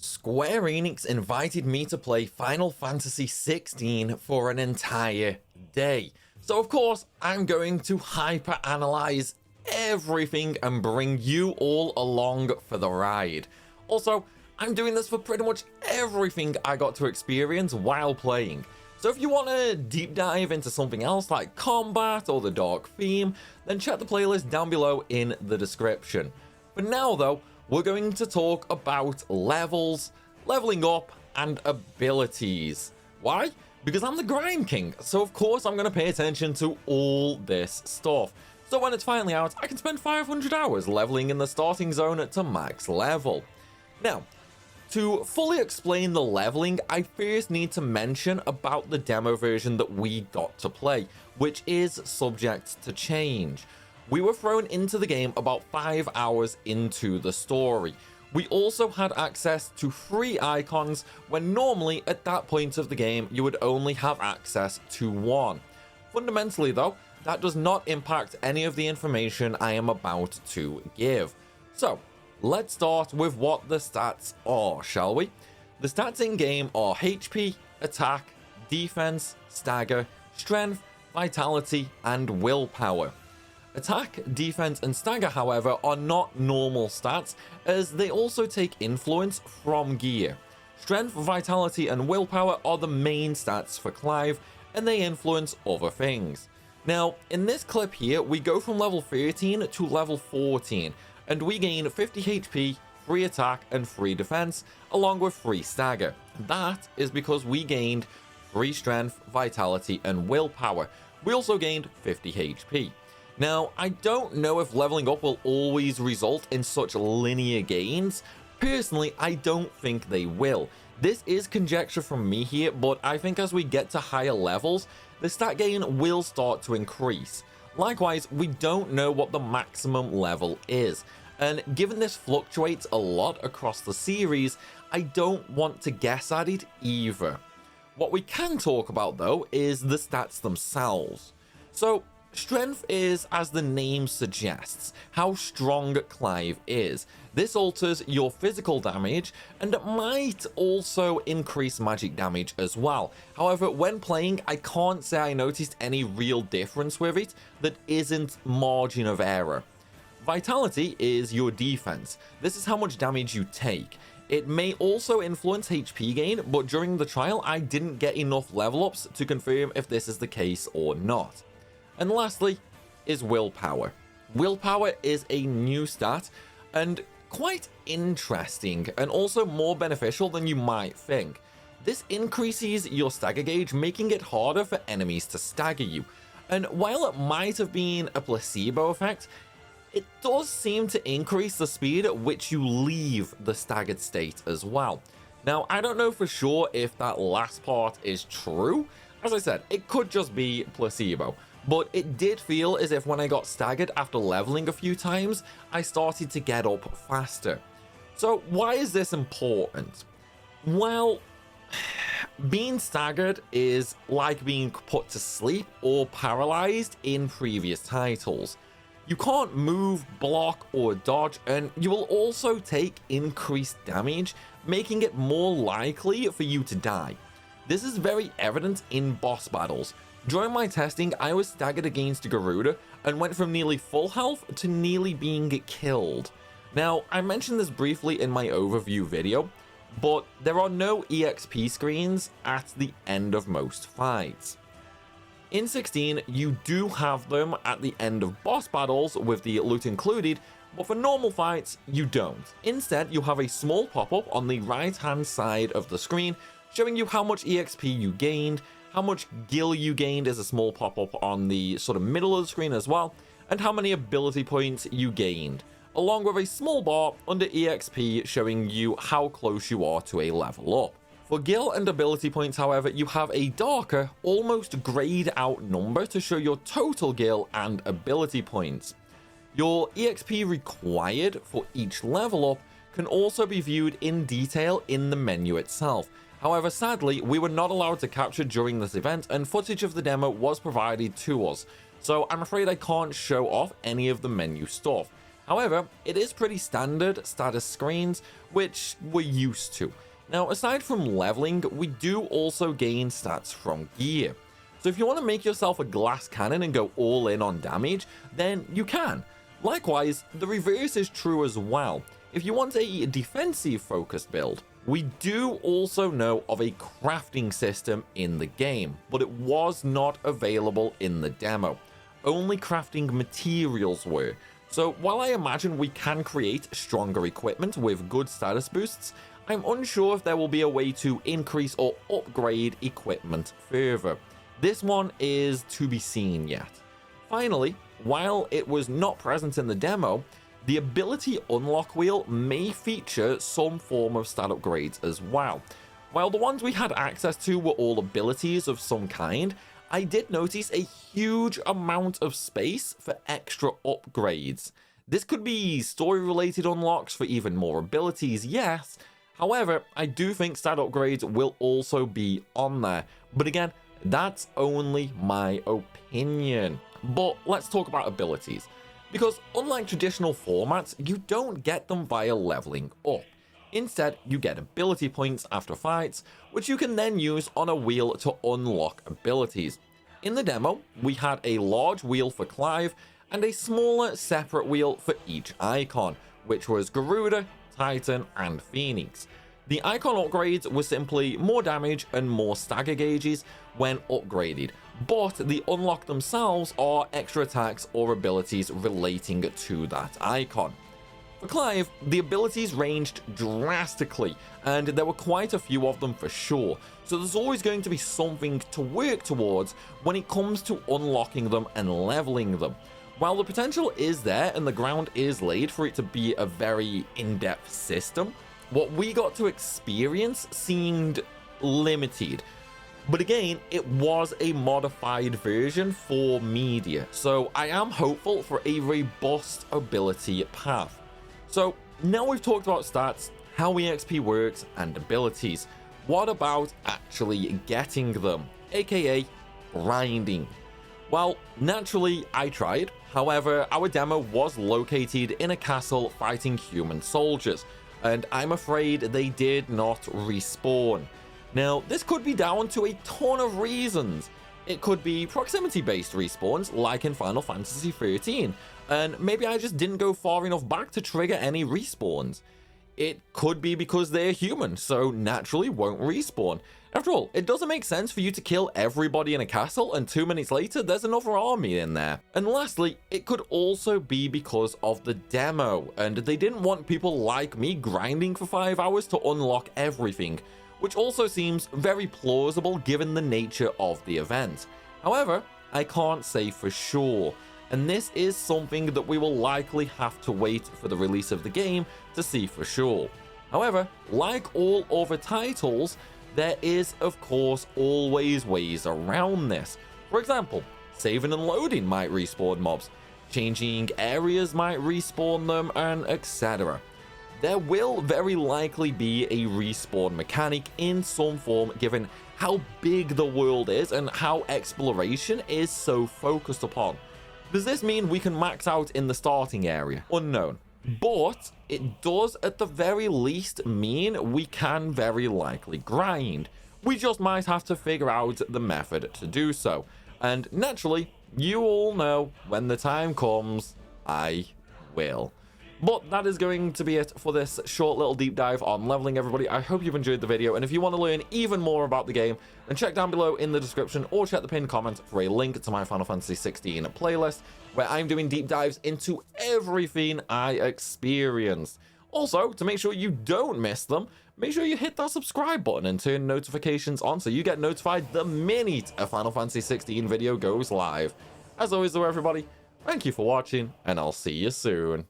Square Enix invited me to play Final Fantasy 16 for an entire day. So of course, I'm going to hyper-analyze everything and bring you all along for the ride. Also, I'm doing this for pretty much everything I got to experience while playing. So if you want to deep dive into something else like combat or the dark theme, then check the playlist down below in the description. For now though, we're going to talk about levels, leveling up, and abilities. Why? Because I'm the grind king, so of course I'm going to pay attention to all this stuff. So when it's finally out, I can spend 500 hours leveling in the starting zone to max level. Now, to fully explain the leveling, I first need to mention about the demo version that we got to play, which is subject to change. We were thrown into the game about 5 hours into the story. We also had access to 3 icons when normally at that point of the game you would only have access to 1. Fundamentally though, that does not impact any of the information I am about to give. So, let's start with what the stats are, shall we? The stats in game are HP, attack, defense, stagger, strength, vitality, and willpower. Attack, defense, and stagger, however, are not normal stats, as they also take influence from gear. Strength, vitality, and willpower are the main stats for Clive, and they influence other things. Now, in this clip here, we go from level 13 to level 14, and we gain 50 HP, 3 attack, and 3 defense, along with 3 stagger. That is because we gained 3 strength, vitality, and willpower. We also gained 50 HP. Now, I don't know if leveling up will always result in such linear gains. Personally, I don't think they will. This is conjecture from me here, but I think as we get to higher levels, the stat gain will start to increase. Likewise, we don't know what the maximum level is, and given this fluctuates a lot across the series, I don't want to guess at it either. What we can talk about though is the stats themselves. So, strength is, as the name suggests, how strong Clive is. This alters your physical damage, and it might also increase magic damage as well. However, when playing, I can't say I noticed any real difference with it that isn't margin of error. Vitality is your defense. This is how much damage you take. It may also influence HP gain, but during the trial, I didn't get enough level ups to confirm if this is the case or not. And lastly is willpower. Willpower is a new stat and quite interesting and also more beneficial than you might think. This increases your stagger gauge, making it harder for enemies to stagger you. And while it might have been a placebo effect, it does seem to increase the speed at which you leave the staggered state as well. Now, I don't know for sure if that last part is true. As I said, it could just be placebo. But it did feel as if when I got staggered after leveling a few times, I started to get up faster. So why is this important? Well, being staggered is like being put to sleep or paralyzed in previous titles. You can't move, block, or dodge, and you will also take increased damage, making it more likely for you to die. This is very evident in boss battles. During my testing, I was staggered against Garuda and went from nearly full health to nearly being killed. Now, I mentioned this briefly in my overview video, but there are no EXP screens at the end of most fights. In 16, you do have them at the end of boss battles with the loot included, but for normal fights, you don't. Instead, you have a small pop-up on the right-hand side of the screen showing you how much EXP you gained, how much gil you gained as a small pop-up on the sort of middle of the screen as well, and how many ability points you gained, along with a small bar under EXP showing you how close you are to a level up. For gil and ability points, however, you have a darker, almost grayed out number to show your total gil and ability points. Your EXP required for each level up can also be viewed in detail in the menu itself. However, sadly, we were not allowed to capture during this event, and footage of the demo was provided to us, so I'm afraid I can't show off any of the menu stuff. However, it is pretty standard status screens, which we're used to. Now, aside from leveling, we do also gain stats from gear. So if you want to make yourself a glass cannon and go all in on damage, then you can. Likewise, the reverse is true as well. If you want a defensive focused build, we do also know of a crafting system in the game, but it was not available in the demo. Only crafting materials were. So while I imagine we can create stronger equipment with good status boosts, I'm unsure if there will be a way to increase or upgrade equipment further. This one is to be seen yet. Finally, while it was not present in the demo, the ability unlock wheel may feature some form of stat upgrades as well. While the ones we had access to were all abilities of some kind, I did notice a huge amount of space for extra upgrades. This could be story-related unlocks for even more abilities, yes. However, I do think stat upgrades will also be on there. But again, that's only my opinion. But let's talk about abilities. Because unlike traditional formats, you don't get them via leveling up. Instead, you get ability points after fights, which you can then use on a wheel to unlock abilities. In the demo, we had a large wheel for Clive and a smaller separate wheel for each icon, which was Garuda, Titan, and Phoenix. The icon upgrades were simply more damage and more stagger gauges when upgraded, but the unlock themselves are extra attacks or abilities relating to that icon. For Clive, the abilities ranged drastically, and there were quite a few of them for sure, so there's always going to be something to work towards when it comes to unlocking them and leveling them. While the potential is there and the ground is laid for it to be a very in-depth system, what we got to experience seemed limited. But again, it was a modified version for media, so I am hopeful for a robust ability path. So now we've talked about stats, how EXP works, and abilities. What about actually getting them, aka grinding? Well, naturally I tried. However, our demo was located in a castle fighting human soldiers, and I'm afraid they did not respawn. Now, this could be down to a ton of reasons. It could be proximity-based respawns, like in Final Fantasy XIII, and maybe I just didn't go far enough back to trigger any respawns. It could be because they're human, so naturally won't respawn. After all, it doesn't make sense for you to kill everybody in a castle and 2 minutes later there's another army in there. And lastly, it could also be because of the demo, and they didn't want people like me grinding for 5 hours to unlock everything, which also seems very plausible given the nature of the event. However, I can't say for sure, and this is something that we will likely have to wait for the release of the game to see for sure. However, like all other titles, there is of course always ways around this. For example, saving and loading might respawn mobs, changing areas might respawn them, and etc. There will very likely be a respawn mechanic in some form given how big the world is and how exploration is so focused upon. Does this mean we can max out in the starting area? Unknown. But it does at the very least mean we can very likely grind. We just might have to figure out the method to do so. And naturally, you all know when the time comes, I will. But that is going to be it for this short little deep dive on leveling, everybody. I hope you've enjoyed the video, and if you want to learn even more about the game, then check down below in the description or check the pinned comment for a link to my Final Fantasy XVI playlist, where I'm doing deep dives into everything I experienced. Also, to make sure you don't miss them, make sure you hit that subscribe button and turn notifications on so you get notified the minute a Final Fantasy XVI video goes live. As always though, everybody, thank you for watching, and I'll see you soon.